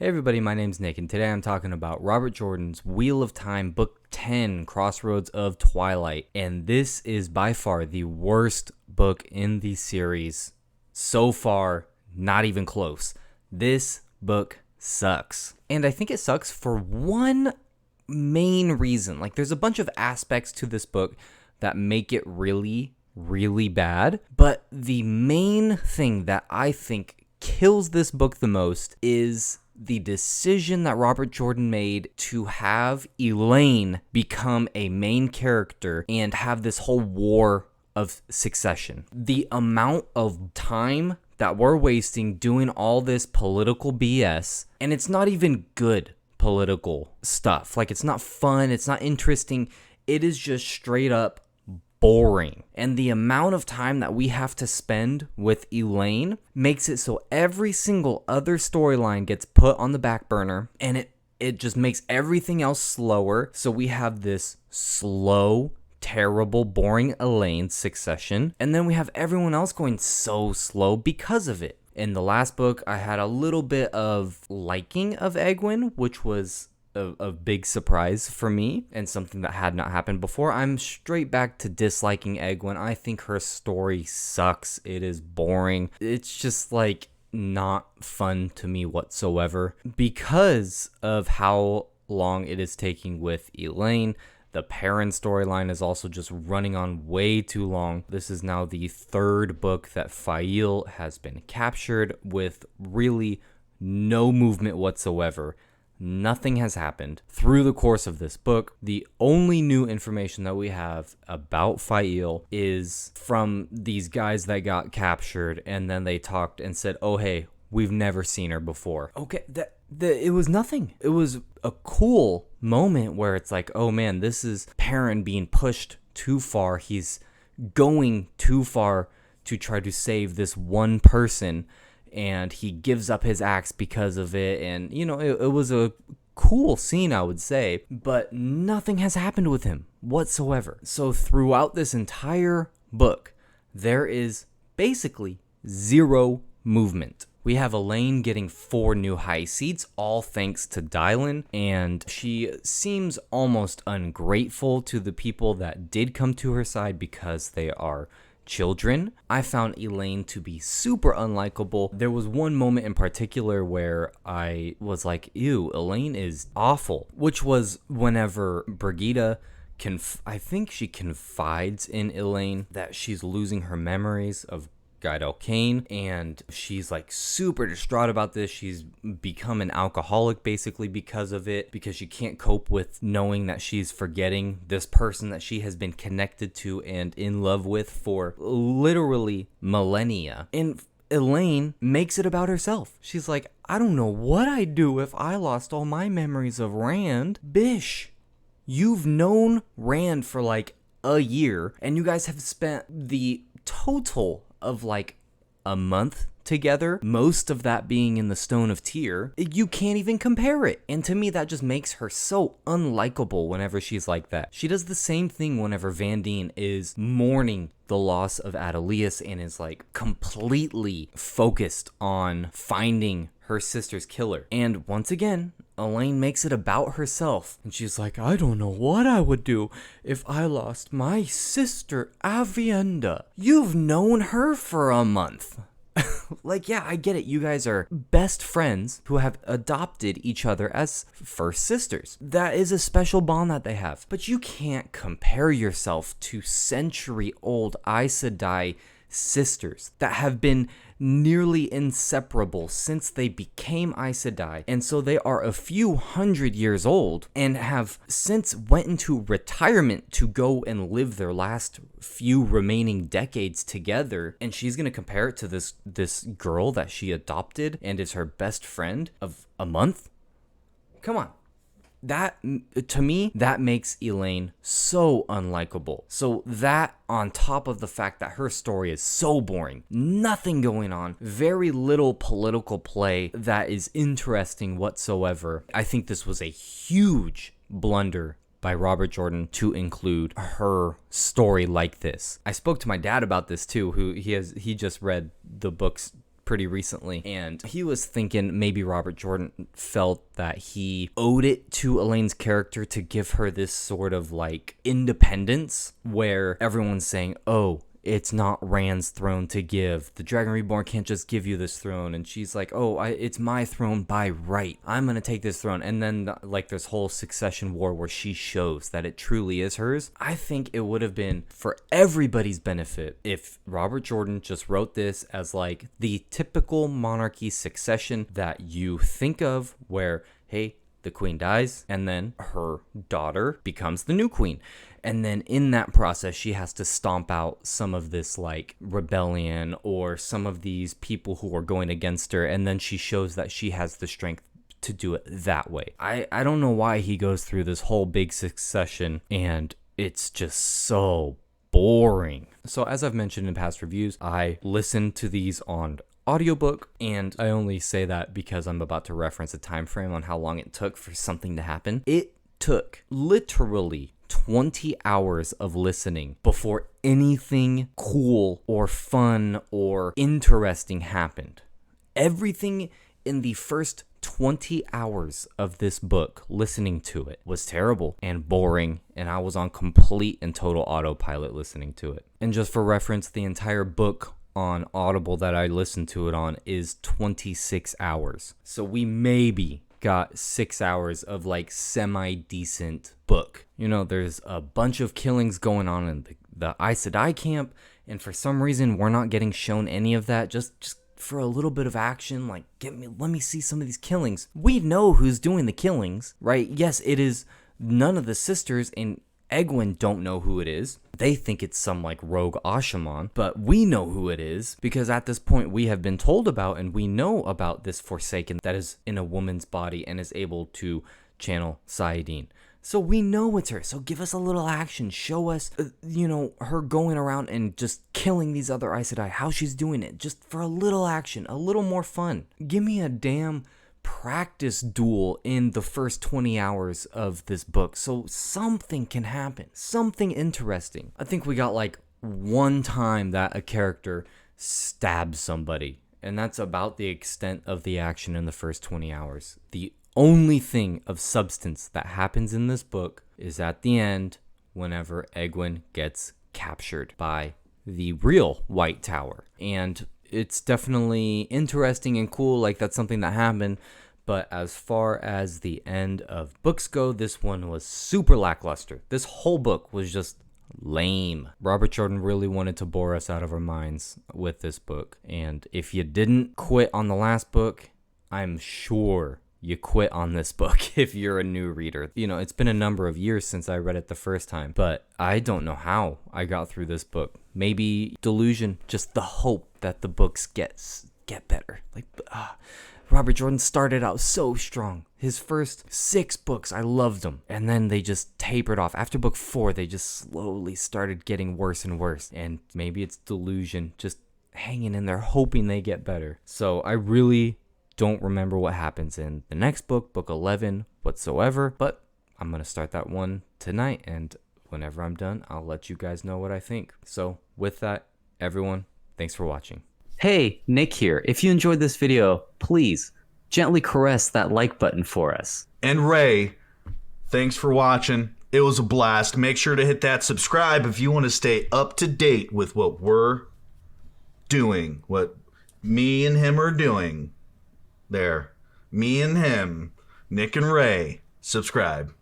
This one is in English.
Hey everybody, my name's Nick, and today I'm talking about Robert Jordan's Wheel of Time, Book 10, Crossroads of Twilight. And this is by far the worst book in the series so far, not even close. This book sucks. And I think it sucks for one main reason. Like, there's a bunch of aspects to this book that make it really, really bad. But the main thing that I think kills this book the most is the decision that Robert Jordan made to have Elaine become a main character and have this whole war of succession. The amount of time that we're wasting doing all this political BS, and it's not even good political stuff. Like, it's not fun, it's not interesting, it is just straight up boring. And the amount of time that we have to spend with Elaine makes it so every single other storyline gets put on the back burner, and it just makes everything else slower. So we have this slow, terrible, boring Elaine succession, and then we have everyone else going so slow because of it. In the last book, I had a little bit of liking of Egwene, which was a big surprise for me and something that had not happened before. I'm straight back to disliking Egwene. I think her story sucks. It is boring. It's just like not fun to me whatsoever because of how long it is taking with Elaine. The Perrin storyline is also just running on way too long. This is now the third book that Faile has been captured with really no movement whatsoever. Nothing has happened through the course of this book. The only new information that we have about Faile is from these guys that got captured, and then they talked and said, oh, hey, we've never seen her before. Okay, it was nothing. It was a cool moment where it's like, oh man, this is Perrin being pushed too far. He's going too far to try to save this one person, and he gives up his axe because of it. And, you know, it was a cool scene, I would say, but nothing has happened with him whatsoever. So throughout this entire book, there is basically zero movement. We have Elaine getting 4 new high seats, all thanks to Dylan, and she seems almost ungrateful to the people that did come to her side because they are children. I found Elaine to be super unlikable. There was one moment in particular where I was like, ew, Elaine is awful, which was whenever Brigida I think she confides in Elaine that she's losing her memories of Guido Kane, and she's like super distraught about this. She's become an alcoholic basically because of it, because she can't cope with knowing that she's forgetting this person that she has been connected to and in love with for literally millennia. And Elaine makes it about herself. She's like, I don't know what I'd do if I lost all my memories of Rand. Bish, you've known Rand for like a year, and you guys have spent the total of like a month together, most of that being in the Stone of Tear. You can't even compare it. And to me, that just makes her so unlikable whenever she's like that. She does the same thing whenever Vandene is mourning the loss of Adelius and is like completely focused on finding her sister's killer. And once again, Elaine makes it about herself. And she's like, I don't know what I would do if I lost my sister, Avienda. You've known her for a month. Like, yeah, I get it. You guys are best friends who have adopted each other as first sisters. That is a special bond that they have. But you can't compare yourself to century-old Aes Sedai sisters that have been nearly inseparable since they became Aes Sedai, and so they are a few hundred years old and have since went into retirement to go and live their last few remaining decades together. And she's gonna compare it to this girl that she adopted and is her best friend of a month? Come on. That, to me, that makes Elaine so unlikable. So that, on top of the fact that her story is so boring, nothing going on, very little political play that is interesting whatsoever, I think this was a huge blunder by Robert Jordan to include her story like this. I spoke to my dad about this too, who he just read the books pretty recently, and he was thinking maybe Robert Jordan felt that he owed it to Elaine's character to give her this sort of like independence where everyone's saying, oh, it's not Rand's throne to give. The Dragon Reborn can't just give you this throne. And she's like, oh, it's my throne by right. I'm going to take this throne. And then like this whole succession war where she shows that it truly is hers. I think it would have been for everybody's benefit if Robert Jordan just wrote this as like the typical monarchy succession that you think of where, hey, the queen dies and then her daughter becomes the new queen. And then in that process, she has to stomp out some of this like rebellion or some of these people who are going against her. And then she shows that she has the strength to do it that way. I don't know why he goes through this whole big succession and it's just so boring. So as I've mentioned in past reviews, I listen to these on audiobook, and I only say that because I'm about to reference a time frame on how long it took for something to happen. It took literally 20 hours of listening before anything cool or fun or interesting happened. Everything in the first 20 hours of this book, listening to it, was terrible and boring, and I was on complete and total autopilot listening to it. And just for reference, the entire book on Audible that I listened to it on is 26 hours. So we maybe got 6 hours of like semi-decent book. You know, there's a bunch of killings going on in the Aes Sedai camp, and for some reason we're not getting shown any of that. Just for a little bit of action, like let me see some of these killings. We know who's doing the killings, right? Yes, it is none of the sisters, and Egwene don't know who it is. They think it's some like rogue Ashaman, but we know who it is because at this point we have been told about and we know about this Forsaken that is in a woman's body and is able to channel Saidin. So we know it's her. So give us a little action. Show us, her going around and just killing these other Aes Sedai, how she's doing it. Just for a little action, a little more fun. Give me a damn practice duel in the first 20 hours of this book so something can happen, something interesting. I think we got like one time that a character stabs somebody, and that's about the extent of the action in the first 20 hours. The only thing of substance that happens in this book is at the end whenever Egwene gets captured by the real White Tower, and it's definitely interesting and cool, like that's something that happened, but as far as the end of books go, this one was super lackluster. This whole book was just lame. Robert Jordan really wanted to bore us out of our minds with this book, and if you didn't quit on the last book, I'm sure you quit on this book if you're a new reader. You know, it's been a number of years since I read it the first time, but I don't know how I got through this book. Maybe delusion, just the hope that the books get better. Like, Robert Jordan started out so strong. His first 6 books, I loved them. And then they just tapered off. After book 4, they just slowly started getting worse and worse. And maybe it's delusion, just hanging in there, hoping they get better. So I really don't remember what happens in the next book, book 11, whatsoever. But I'm going to start that one tonight. And whenever I'm done, I'll let you guys know what I think. So with that, everyone, thanks for watching. Hey, Nick here. If you enjoyed this video, please gently caress that like button for us. And Ray, thanks for watching. It was a blast. Make sure to hit that subscribe if you want to stay up to date with what we're doing, what me and him are doing. There. Me and him, Nick and Ray. Subscribe.